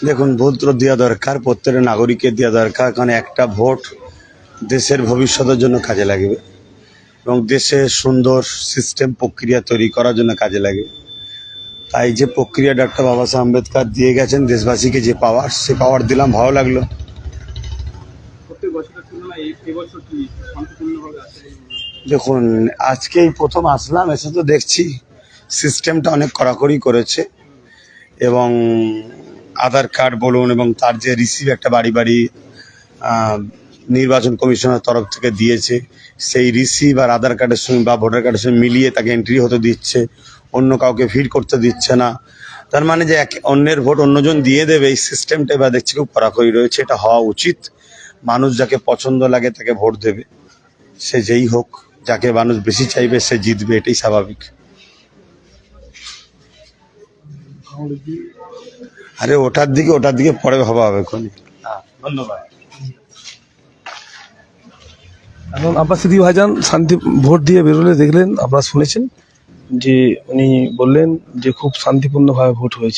দেখুন, ভোট তো দেওয়া দরকার, প্রত্যেকটা নাগরিকের দেওয়া দরকার, কারণ একটা ভোট দেশের ভবিষ্যতের জন্য কাজে লাগবে এবং দেশে সুন্দর সিস্টেম প্রক্রিয়া তৈরি করার জন্য কাজে লাগে। তাই যে প্রক্রিয়া ডক্টর বাবা সাহেব আম্বেদকর দিয়ে গেছেন দেশবাসীকে, যে পাওয়ার, সে পাওয়ার দিলাম, ভালো লাগলো। দেখুন, আজকেই প্রথম আসলাম, এসে তো দেখছি সিস্টেমটা অনেক কড়াকড়ি করেছে এবং আধার কার্ড বলুন এবং তার যে রিসিভ একটা বাড়ি বাড়ি নির্বাচন কমিশনের তরফ থেকে দিয়েছে, সেই রিসিভ আর আধার কার্ডের সঙ্গে বা ভোটার কার্ডের সঙ্গে মিলিয়ে তাকে এন্ট্রি হতে দিচ্ছে, অন্য কাউকে ফিড করতে দিচ্ছে না। তার মানে যে এক অন্যের ভোট অন্যজন দিয়ে দেবে, এই সিস্টেমটা এবার দেখছি খুব কড়াকড়ি রয়েছে। এটা হওয়া উচিত। মানুষ যাকে পছন্দ লাগে তাকে ভোট দেবে, সে যেই হোক। যাকে মানুষ বেশি চাইবে সে জিতবে, এটাই স্বাভাবিক। আরে ওটার দিকে পরে ভাবা হবে। ধন্যবাদ। এখন আব্বাস সিদ্দিকী ভাইজান শান্তি ভোট দিয়ে বেরোলে দেখলেন, আপনারা শুনেছেন যে উনি বললেন যে খুব শান্তিপূর্ণভাবে ভোট হয়েছে।